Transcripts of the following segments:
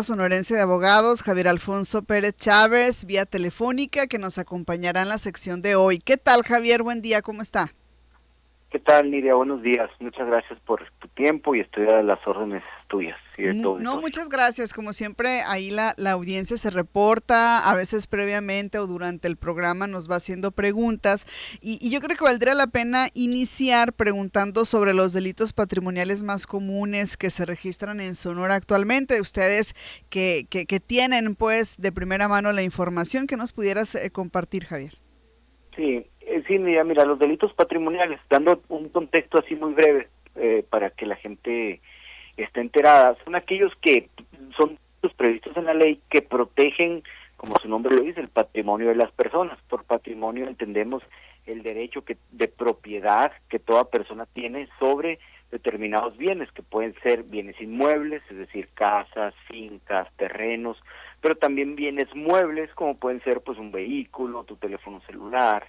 Sonorense de Abogados, Javier Alfonso Pérez Chávez, vía telefónica, que nos acompañará en la sección de hoy. ¿Qué tal, Javier? Buen día, ¿cómo está? ¿Qué tal, Lidia? Buenos días. Muchas gracias por tu tiempo y estoy a las órdenes tuyas y de tu No, auditorio. muchas gracias. Como siempre, ahí la audiencia se reporta, a veces previamente o durante el programa nos va haciendo preguntas y yo creo que valdría la pena iniciar preguntando sobre los delitos patrimoniales más comunes que se registran en Sonora actualmente. Ustedes que tienen pues de primera mano la información que nos pudieras compartir, Javier. Sí, mira, los delitos patrimoniales, dando un contexto así muy breve para que la gente esté enterada, son aquellos que son los previstos en la ley que protegen, como su nombre lo dice, el patrimonio de las personas. Por patrimonio entendemos el derecho de propiedad que toda persona tiene sobre determinados bienes, que pueden ser bienes inmuebles, es decir, casas, fincas, terrenos, pero también bienes muebles, como pueden ser pues un vehículo, tu teléfono celular,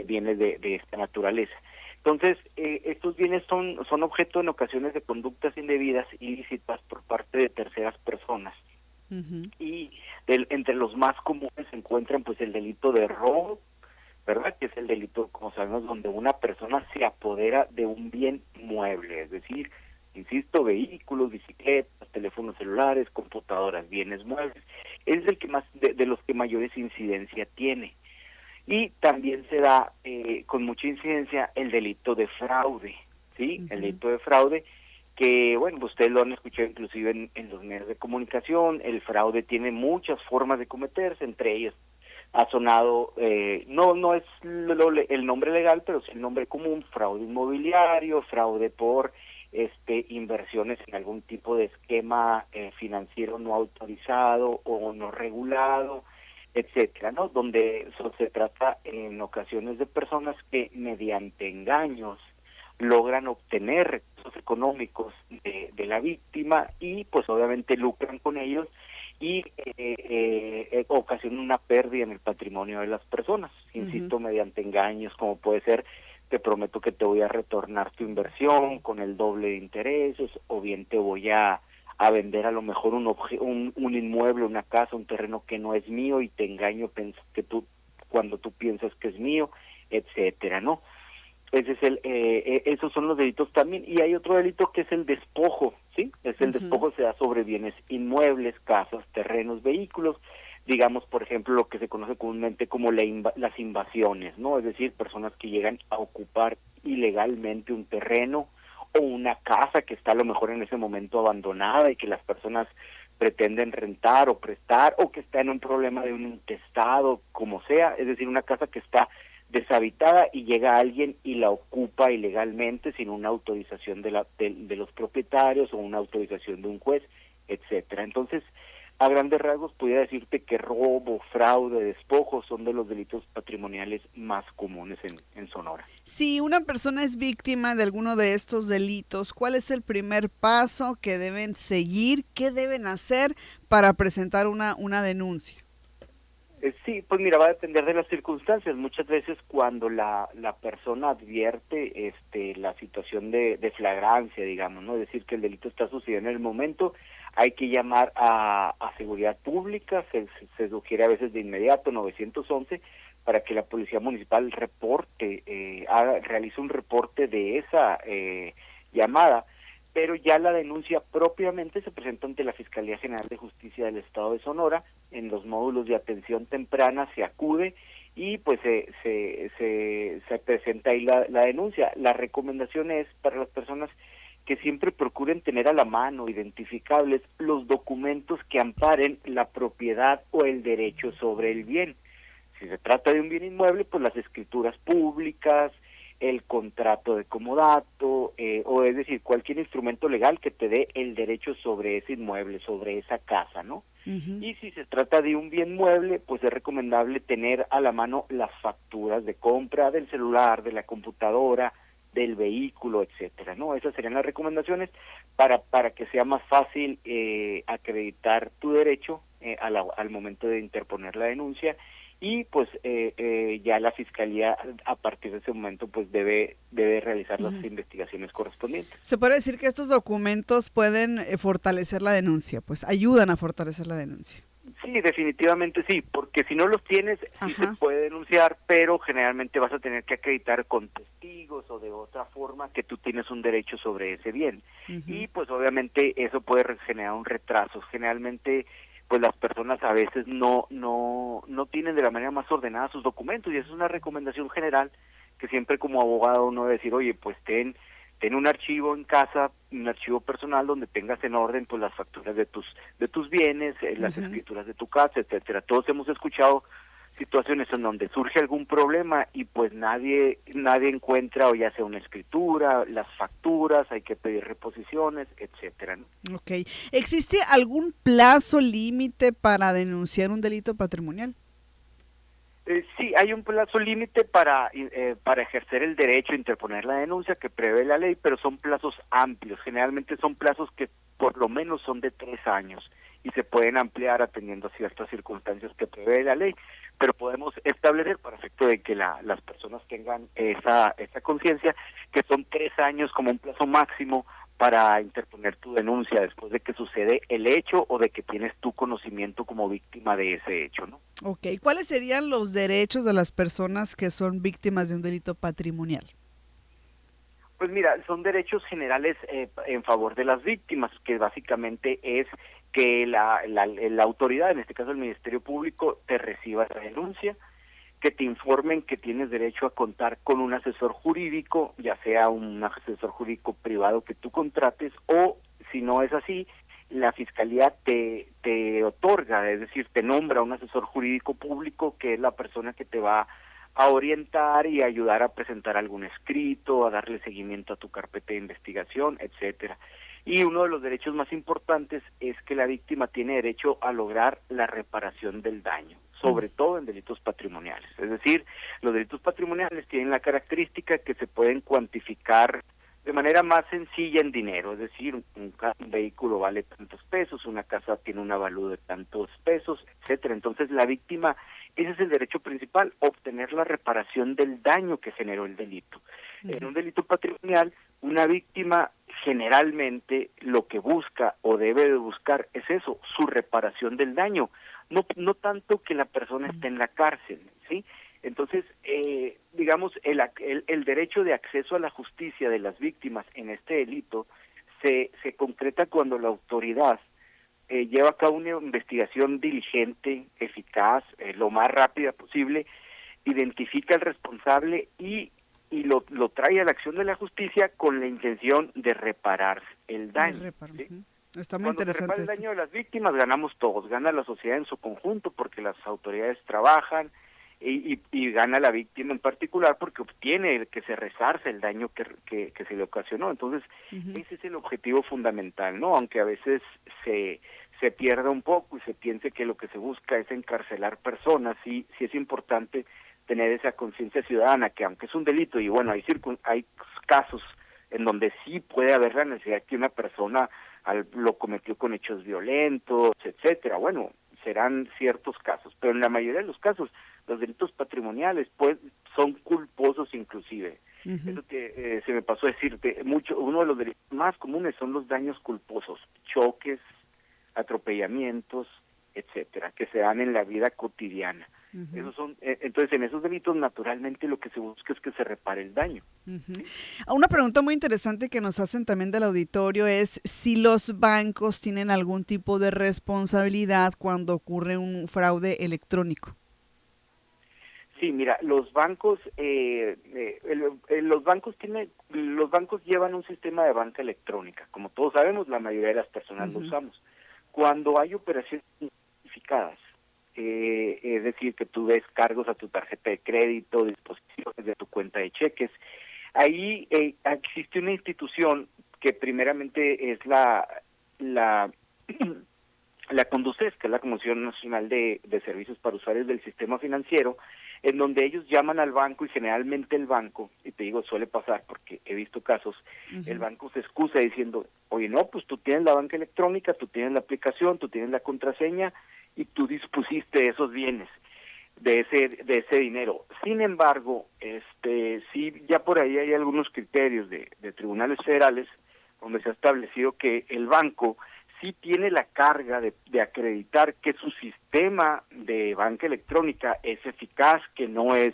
bienes de esta naturaleza. Entonces, estos bienes son objeto en ocasiones de conductas indebidas, ilícitas por parte de terceras personas. Uh-huh. Y entre los más comunes se encuentran pues el delito de robo, ¿verdad? Que es el delito, como sabemos, donde una persona se apodera de un bien mueble, es decir, insisto, vehículos, bicicletas, teléfonos celulares, computadoras, bienes muebles. Es el que más de los que mayores incidencia tiene. Y también se da con mucha incidencia el delito de fraude, ¿sí? El Uh-huh. delito de fraude que, bueno, ustedes lo han escuchado inclusive en los medios de comunicación. El fraude tiene muchas formas de cometerse, entre ellas ha sonado, no es el nombre legal, pero sí el nombre común: fraude inmobiliario, fraude por inversiones en algún tipo de esquema financiero no autorizado o no regulado, etcétera, ¿no? Donde se trata en ocasiones de personas que mediante engaños logran obtener recursos económicos de la víctima y pues obviamente lucran con ellos y ocasionan una pérdida en el patrimonio de las personas, Uh-huh. insisto, mediante engaños, como puede ser: te prometo que te voy a retornar tu inversión con el doble de intereses, o bien te voy a vender a lo mejor un inmueble, una casa, un terreno que no es mío y te engaño que cuando tú piensas que es mío, etcétera, ¿no? Ese es esos son los delitos también. Y hay otro delito que es el despojo, ¿sí? El Uh-huh. despojo se da sobre bienes inmuebles, casas, terrenos, vehículos, digamos, por ejemplo, lo que se conoce comúnmente como las invasiones, ¿no? Es decir, personas que llegan a ocupar ilegalmente un terreno o una casa que está a lo mejor en ese momento abandonada y que las personas pretenden rentar o prestar, o que está en un problema de un intestado, como sea, es decir, una casa que está deshabitada y llega alguien y la ocupa ilegalmente sin una autorización de los propietarios o una autorización de un juez, etcétera. Entonces, a grandes rasgos pudiera decirte que robo, fraude, despojo son de los delitos patrimoniales más comunes en Sonora. Si una persona es víctima de alguno de estos delitos, ¿cuál es el primer paso que deben seguir? ¿Qué deben hacer para presentar una denuncia? Sí, pues mira, va a depender de las circunstancias. Muchas veces cuando la persona advierte la situación de flagrancia, digamos, ¿no? Es decir, que el delito está sucediendo en el momento, hay que llamar a seguridad pública, se sugiere a veces de inmediato 911 para que la policía municipal reporte, realice un reporte de esa llamada, pero ya la denuncia propiamente se presenta ante la Fiscalía General de Justicia del Estado de Sonora. En los módulos de atención temprana se acude y pues se presenta ahí la denuncia. La recomendación es para las personas que siempre procuren tener a la mano, identificables, los documentos que amparen la propiedad o el derecho sobre el bien. Si se trata de un bien inmueble, pues las escrituras públicas, el contrato de comodato, o es decir, cualquier instrumento legal que te dé el derecho sobre ese inmueble, sobre esa casa, ¿no? Uh-huh. Y si se trata de un bien mueble, pues es recomendable tener a la mano las facturas de compra del celular, de la computadora, del vehículo, etcétera, ¿no? Esas serían las recomendaciones para que sea más fácil acreditar tu derecho al momento de interponer la denuncia y pues ya la fiscalía a partir de ese momento pues debe realizar las investigaciones correspondientes. Se puede decir que estos documentos pueden fortalecer la denuncia, pues ayudan a fortalecer la denuncia. Sí, definitivamente sí, porque si no los tienes, sí se puede denunciar, pero generalmente vas a tener que acreditar con testigos o de otra forma que tú tienes un derecho sobre ese bien. Y pues obviamente eso puede generar un retraso. Generalmente pues las personas a veces no tienen de la manera más ordenada sus documentos, y esa es una recomendación general que siempre como abogado uno debe decir, oye, pues ten un archivo en casa, un archivo personal donde tengas en orden pues las facturas de tus bienes, las escrituras de tu casa, etcétera. Todos hemos escuchado situaciones en donde surge algún problema y pues nadie encuentra, o ya sea una escritura, las facturas, hay que pedir reposiciones, etcétera, ¿no? Ok. ¿Existe algún plazo límite para denunciar un delito patrimonial? Sí, hay un plazo límite para ejercer el derecho a interponer la denuncia que prevé la ley, pero son plazos amplios. Generalmente son plazos que por lo menos son de 3 años y se pueden ampliar atendiendo a ciertas circunstancias que prevé la ley, pero podemos establecer, para efecto de que las personas tengan esa conciencia, que son 3 años como un plazo máximo para interponer tu denuncia después de que sucede el hecho o de que tienes tu conocimiento como víctima de ese hecho, ¿no? Ok, ¿cuáles serían los derechos de las personas que son víctimas de un delito patrimonial? Pues mira, son derechos generales en favor de las víctimas, que básicamente es que la autoridad, en este caso el Ministerio Público, te reciba la denuncia, que te informen que tienes derecho a contar con un asesor jurídico, ya sea un asesor jurídico privado que tú contrates, o si no es así, la Fiscalía te otorga, es decir, te nombra un asesor jurídico público que es la persona que te va a orientar y ayudar a presentar algún escrito, a darle seguimiento a tu carpeta de investigación, etcétera. Y uno de los derechos más importantes es que la víctima tiene derecho a lograr la reparación del daño, sobre todo en delitos patrimoniales. Es decir, los delitos patrimoniales tienen la característica que se pueden cuantificar de manera más sencilla en dinero, es decir, un vehículo vale tantos pesos, una casa tiene un avalúo de tantos pesos, etcétera. Entonces la víctima, ese es el derecho principal, obtener la reparación del daño que generó el delito. En un delito patrimonial, una víctima generalmente lo que busca o debe de buscar es eso, su reparación del daño, no tanto que la persona esté en la cárcel, ¿sí? Entonces, digamos, el derecho de acceso a la justicia de las víctimas en este delito se concreta cuando la autoridad lleva a cabo una investigación diligente, eficaz, lo más rápida posible, identifica al responsable y lo trae a la acción de la justicia con la intención de reparar el daño. ¿Sí? Está muy Cuando se interesante repara el daño de las víctimas, ganamos todos, gana la sociedad en su conjunto porque las autoridades trabajan y gana la víctima en particular porque obtiene que se resarce el daño que se le ocasionó. Entonces, ese es el objetivo fundamental, ¿no? Aunque a veces se pierda un poco y se piense que lo que se busca es encarcelar personas, sí es importante tener esa conciencia ciudadana que aunque es un delito y bueno, hay casos en donde sí puede haber la necesidad que una persona lo cometió con hechos violentos, etcétera. Bueno, serán ciertos casos, pero en la mayoría de los casos los delitos patrimoniales pues son culposos inclusive. Eso que se me pasó a decirte, uno de los delitos más comunes son los daños culposos, choques, atropellamientos, etcétera, que se dan en la vida cotidiana. Esos son, entonces en esos delitos naturalmente lo que se busca es que se repare el daño. ¿Sí? Una pregunta muy interesante que nos hacen también del auditorio es si los bancos tienen algún tipo de responsabilidad cuando ocurre un fraude electrónico. Sí, mira, los bancos los bancos llevan un sistema de banca electrónica. Como todos sabemos, la mayoría de las personas lo usamos. Cuando hay operaciones identificadas, es decir, que tú des cargos a tu tarjeta de crédito, disposiciones de tu cuenta de cheques, ahí existe una institución que primeramente es la CONDUCES, que es la Comisión Nacional de Servicios para Usuarios del Sistema Financiero, en donde ellos llaman al banco y generalmente el banco, y te digo, suele pasar porque he visto casos, el banco se excusa diciendo, oye, no, pues tú tienes la banca electrónica, tú tienes la aplicación, tú tienes la contraseña y tú dispusiste esos bienes. de ese dinero. Sin embargo, sí, ya por ahí hay algunos criterios de tribunales federales donde se ha establecido que el banco sí tiene la carga de acreditar que su sistema de banca electrónica es eficaz, que no es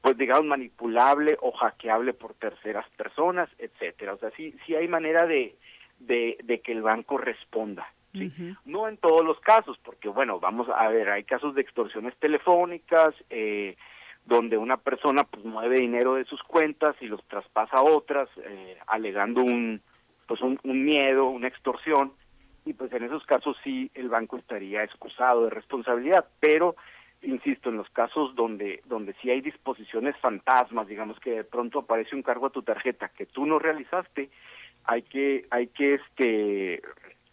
pues digamos manipulable o hackeable por terceras personas, etcétera. O sea, sí hay manera de que el banco responda. ¿Sí? Ujú. No en todos los casos, porque bueno, vamos a ver, hay casos de extorsiones telefónicas, donde una persona pues mueve dinero de sus cuentas y los traspasa a otras, alegando un miedo, una extorsión, y pues en esos casos sí el banco estaría excusado de responsabilidad, pero insisto, en los casos donde sí hay disposiciones fantasmas, digamos que de pronto aparece un cargo a tu tarjeta que tú no realizaste, hay que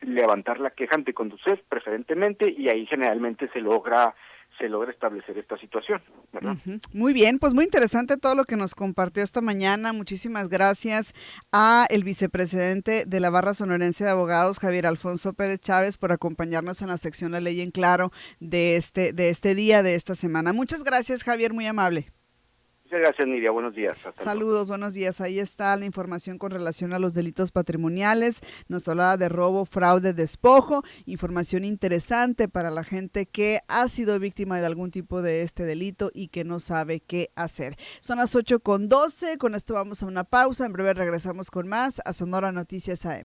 levantar la queja ante Conducef preferentemente, y ahí generalmente se logra establecer esta situación, ¿verdad? Ujú. Muy bien, pues muy interesante todo lo que nos compartió esta mañana. Muchísimas gracias a el vicepresidente de la Barra Sonorense de Abogados, Javier Alfonso Pérez Chávez, por acompañarnos en la sección La Ley en Claro de este día, de esta semana. Muchas gracias, Javier, muy amable. Muchas gracias, Nidia. Buenos días. Hasta luego. Saludos, buenos días. Ahí está la información con relación a los delitos patrimoniales. Nos hablaba de robo, fraude, despojo. Información interesante para la gente que ha sido víctima de algún tipo de este delito y que no sabe qué hacer. Son las 8:12. Con esto vamos a una pausa. En breve regresamos con más a Sonora Noticias AM.